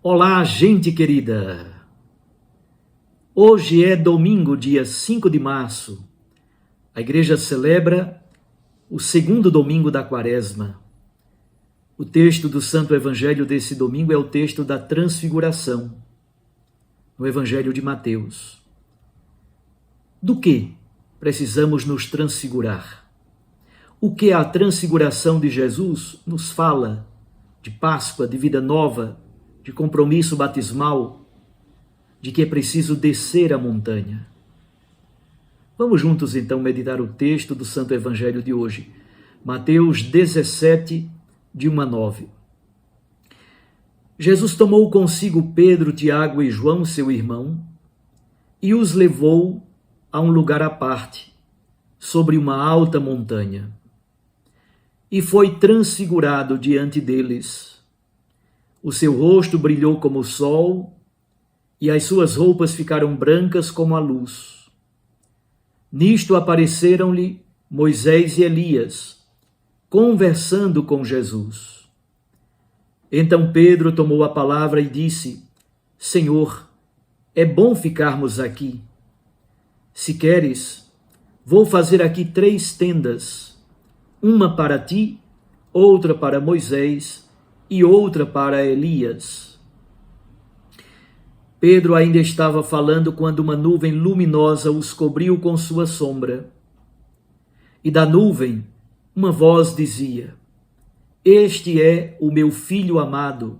Olá, gente querida! Hoje é domingo, dia 5 de março. A igreja celebra o segundo domingo da Quaresma. O texto do Santo Evangelho desse domingo é o texto da Transfiguração, no Evangelho de Mateus. Do que precisamos nos transfigurar? O que a transfiguração de Jesus nos fala de Páscoa, de vida nova, de compromisso batismal, de que é preciso descer a montanha? Vamos juntos então meditar o texto do Santo Evangelho de hoje, Mateus 17, de 1 a 9. Jesus tomou consigo Pedro, Tiago e João, seu irmão, e os levou a um lugar à parte, sobre uma alta montanha, e foi transfigurado diante deles. O seu rosto brilhou como o sol, e as suas roupas ficaram brancas como a luz. Nisto apareceram-lhe Moisés e Elias, conversando com Jesus. Então Pedro tomou a palavra e disse: Senhor, é bom ficarmos aqui. Se queres, vou fazer aqui 3 tendas, uma para ti, outra para Moisés e outra para Elias. Pedro ainda estava falando quando uma nuvem luminosa os cobriu com sua sombra. E da nuvem uma voz dizia: Este é o meu filho amado,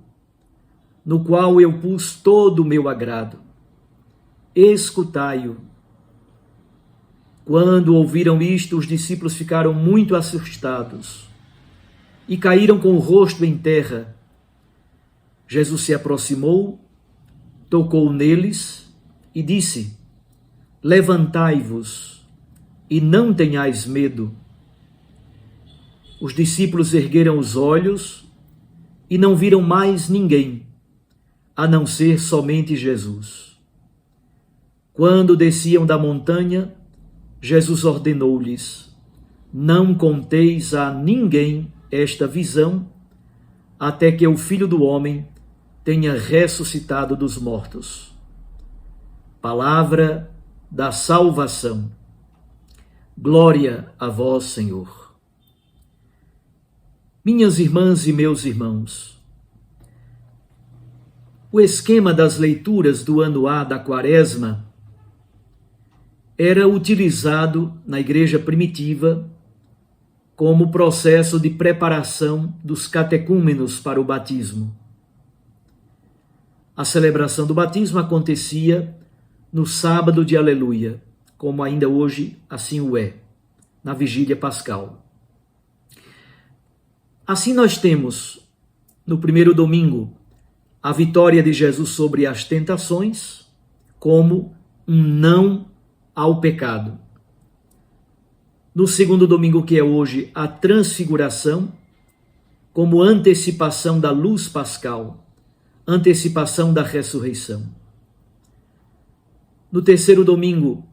no qual eu pus todo o meu agrado. Escutai-o. Quando ouviram isto, os discípulos ficaram muito assustados e caíram com o rosto em terra. Jesus se aproximou, tocou neles e disse: Levantai-vos e não tenhais medo. Os discípulos ergueram os olhos e não viram mais ninguém, a não ser somente Jesus. Quando desciam da montanha, Jesus ordenou-lhes: Não conteis a ninguém esta visão, até que o Filho do Homem tenha ressuscitado dos mortos. Palavra da salvação. Glória a vós, Senhor. Minhas irmãs e meus irmãos, o esquema das leituras do ano A da Quaresma era utilizado na igreja primitiva como processo de preparação dos catecúmenos para o batismo. A celebração do batismo acontecia no sábado de Aleluia, como ainda hoje assim o é, na vigília pascal. Assim nós temos, no primeiro domingo, a vitória de Jesus sobre as tentações, como um não ao pecado. No segundo domingo, que é hoje, a transfiguração, como antecipação da luz pascal, antecipação da ressurreição. No terceiro domingo,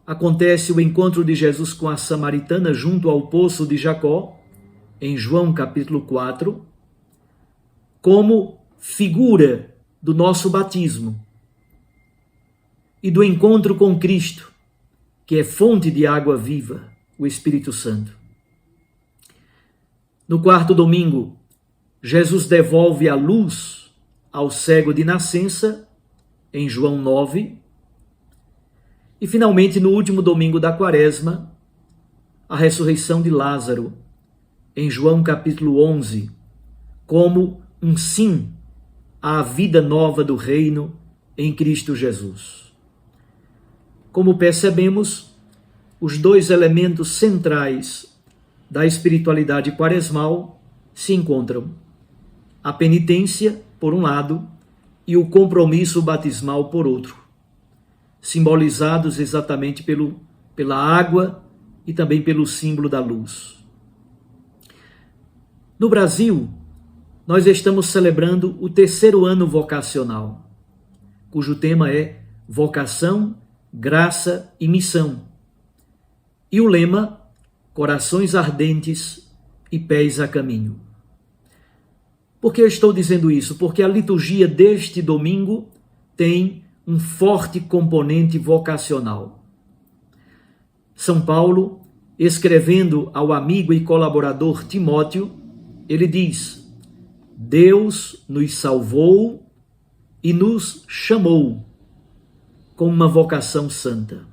acontece o encontro de Jesus com a samaritana junto ao poço de Jacó, em João capítulo 4, como figura do nosso batismo e do encontro com Cristo, que é fonte de água viva, o Espírito Santo. No quarto domingo, Jesus devolve a luz ao cego de nascença, em João 9. E finalmente, no último domingo da Quaresma, a ressurreição de Lázaro, em João capítulo 11, como um sim à vida nova do reino em Cristo Jesus. Como percebemos, os 2 elementos centrais da espiritualidade quaresmal se encontram: a penitência, por um lado, e o compromisso batismal, por outro, simbolizados exatamente pela água e também pelo símbolo da luz. No Brasil, nós estamos celebrando o 3º ano vocacional, cujo tema é Vocação, Graça e Missão. E o lema: Corações ardentes e pés a caminho. Por que eu estou dizendo isso? Porque a liturgia deste domingo tem um forte componente vocacional. São Paulo, escrevendo ao amigo e colaborador Timóteo, ele diz: Deus nos salvou e nos chamou com uma vocação santa.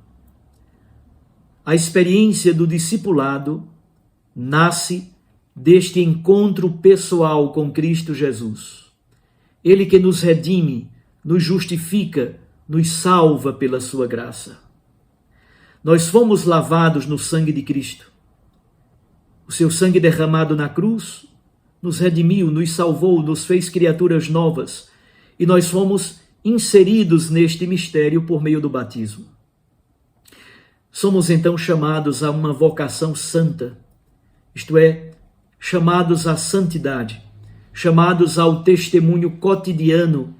A experiência do discipulado nasce deste encontro pessoal com Cristo Jesus. Ele que nos redime, nos justifica, nos salva pela sua graça. Nós fomos lavados no sangue de Cristo. O seu sangue derramado na cruz nos redimiu, nos salvou, nos fez criaturas novas, e nós fomos inseridos neste mistério por meio do batismo. Somos então chamados a uma vocação santa, isto é, chamados à santidade, chamados ao testemunho cotidiano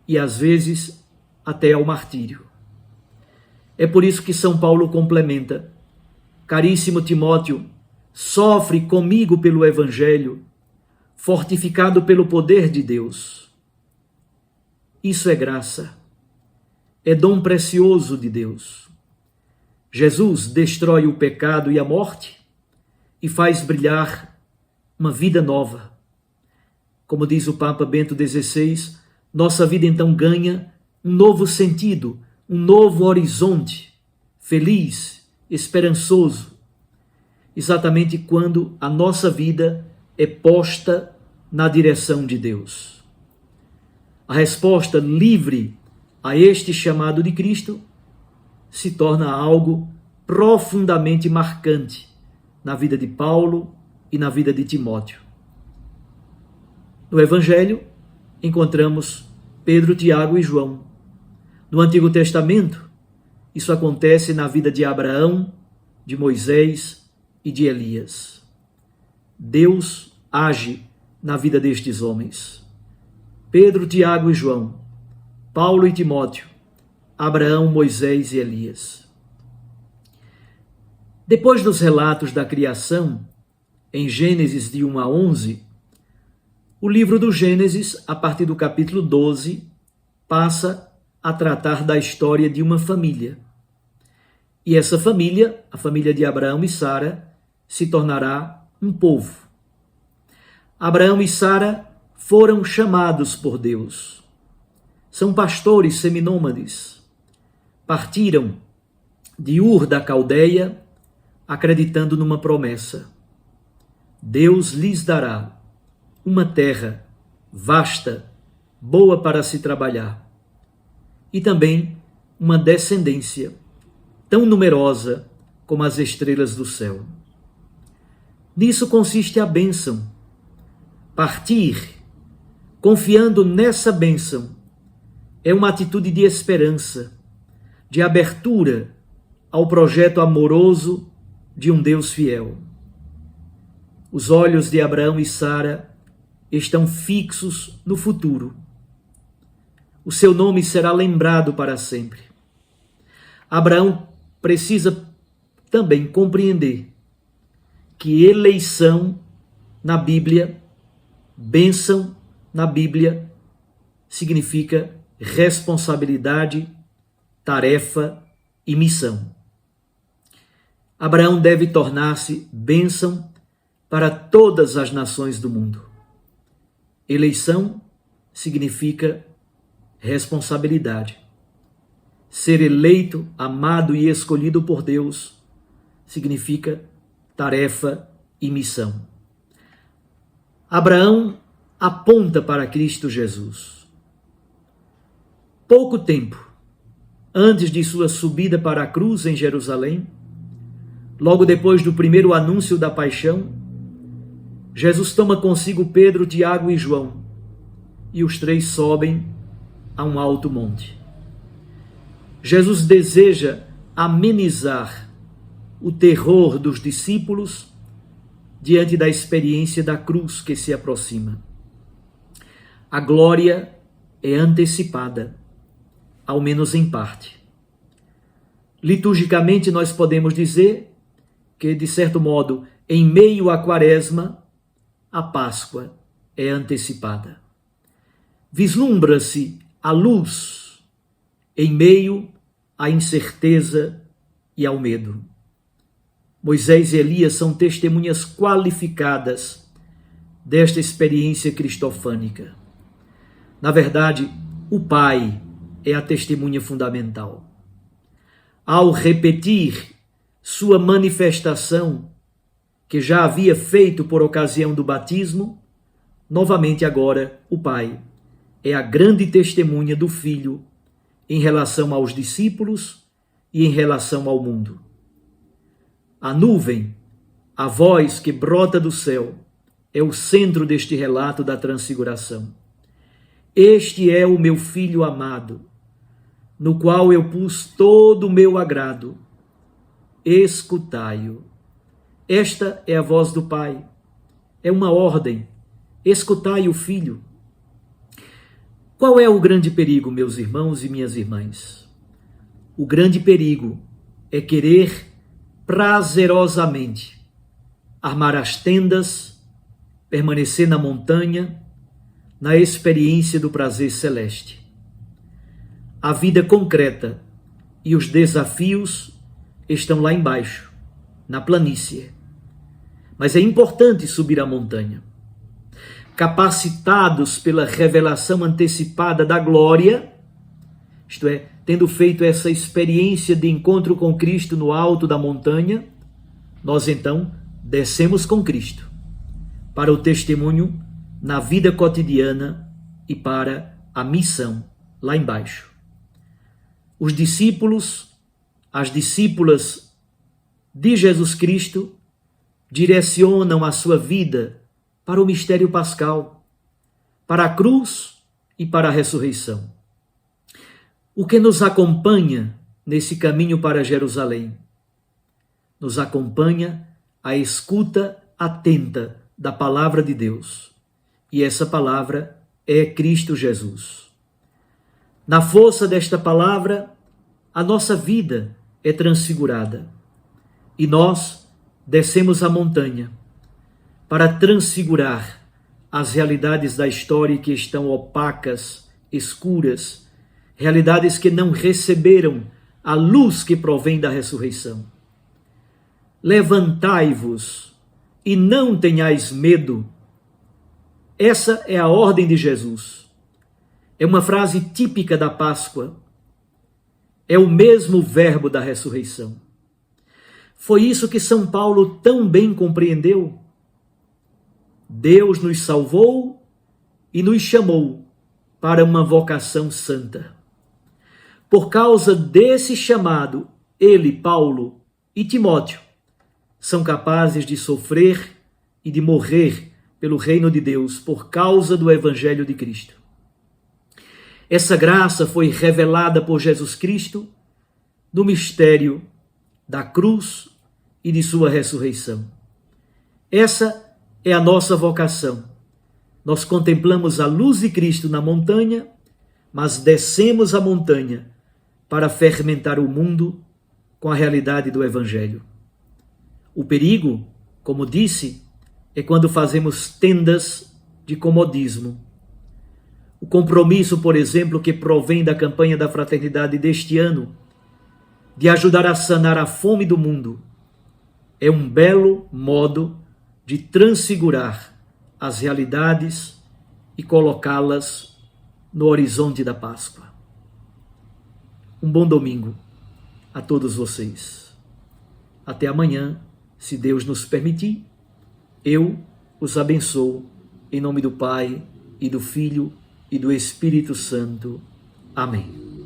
e às vezes até ao martírio. É por isso que São Paulo complementa: caríssimo Timóteo, sofre comigo pelo Evangelho, fortificado pelo poder de Deus. Isso é graça, é dom precioso de Deus. Jesus destrói o pecado e a morte e faz brilhar uma vida nova. Como diz o Papa Bento XVI, nossa vida então ganha um novo sentido, um novo horizonte, feliz, esperançoso, exatamente quando a nossa vida é posta na direção de Deus. A resposta livre a este chamado de Cristo se torna algo profundamente marcante na vida de Paulo e na vida de Timóteo. No Evangelho, encontramos Pedro, Tiago e João. No Antigo Testamento, isso acontece na vida de Abraão, de Moisés e de Elias. Deus age na vida destes homens. Pedro, Tiago e João, Paulo e Timóteo, Abraão, Moisés e Elias. Depois dos relatos da criação, em Gênesis de 1 a 11, o livro do Gênesis, a partir do capítulo 12, passa a tratar da história de uma família. E essa família, a família de Abraão e Sara, se tornará um povo. Abraão e Sara foram chamados por Deus. São pastores seminômades. Partiram de Ur da Caldeia, acreditando numa promessa. Deus lhes dará uma terra vasta, boa para se trabalhar, e também uma descendência tão numerosa como as estrelas do céu. Nisso consiste a bênção. Partir, confiando nessa bênção, é uma atitude de esperança, de abertura ao projeto amoroso de um Deus fiel. Os olhos de Abraão e Sara estão fixos no futuro. O seu nome será lembrado para sempre. Abraão precisa também compreender que eleição na Bíblia, bênção na Bíblia, significa responsabilidade, tarefa e missão. Abraão deve tornar-se bênção para todas as nações do mundo. Eleição significa responsabilidade. Ser eleito, amado e escolhido por Deus significa tarefa e missão. Abraão aponta para Cristo Jesus. Pouco tempo antes de sua subida para a cruz em Jerusalém, logo depois do primeiro anúncio da paixão, Jesus toma consigo Pedro, Tiago e João, e os três sobem a um alto monte. Jesus deseja amenizar o terror dos discípulos diante da experiência da cruz que se aproxima. A glória é antecipada, ao menos em parte. Liturgicamente, nós podemos dizer que, de certo modo, em meio à Quaresma, a Páscoa é antecipada. Vislumbra-se a luz em meio à incerteza e ao medo. Moisés e Elias são testemunhas qualificadas desta experiência cristofânica. Na verdade, o Pai é a testemunha fundamental. Ao repetir sua manifestação, que já havia feito por ocasião do batismo, novamente agora o Pai é a grande testemunha do Filho em relação aos discípulos e em relação ao mundo. A nuvem, a voz que brota do céu, é o centro deste relato da transfiguração. Este é o meu Filho amado, no qual eu pus todo o meu agrado. Escutai-o. Esta é a voz do Pai. É uma ordem. Escutai o Filho. Qual é o grande perigo, meus irmãos e minhas irmãs? O grande perigo é querer prazerosamente armar as tendas, permanecer na montanha, na experiência do prazer celeste. A vida concreta e os desafios estão lá embaixo, na planície. Mas é importante subir a montanha. Capacitados pela revelação antecipada da glória, isto é, tendo feito essa experiência de encontro com Cristo no alto da montanha, nós então descemos com Cristo para o testemunho na vida cotidiana e para a missão lá embaixo. Os discípulos, as discípulas de Jesus Cristo direcionam a sua vida para o mistério pascal, para a cruz e para a ressurreição. O que nos acompanha nesse caminho para Jerusalém? Nos acompanha a escuta atenta da palavra de Deus. E essa palavra é Cristo Jesus. Na força desta palavra, a nossa vida é transfigurada. E nós descemos a montanha para transfigurar as realidades da história que estão opacas, escuras, realidades que não receberam a luz que provém da ressurreição. Levantai-vos e não tenhais medo. Essa é a ordem de Jesus. É uma frase típica da Páscoa. É o mesmo verbo da ressurreição. Foi isso que São Paulo tão bem compreendeu. Deus nos salvou e nos chamou para uma vocação santa. Por causa desse chamado, ele, Paulo e Timóteo, são capazes de sofrer e de morrer pelo reino de Deus por causa do Evangelho de Cristo. Essa graça foi revelada por Jesus Cristo no mistério da cruz e de sua ressurreição. Essa é a nossa vocação. Nós contemplamos a luz de Cristo na montanha, mas descemos a montanha para fermentar o mundo com a realidade do Evangelho. O perigo, como disse, é quando fazemos tendas de comodismo. O compromisso, por exemplo, que provém da campanha da fraternidade deste ano, de ajudar a sanar a fome do mundo, é um belo modo de transfigurar as realidades e colocá-las no horizonte da Páscoa. Um bom domingo a todos vocês. Até amanhã, se Deus nos permitir. Eu os abençoo em nome do Pai e do Filho e do Espírito Santo. Amém.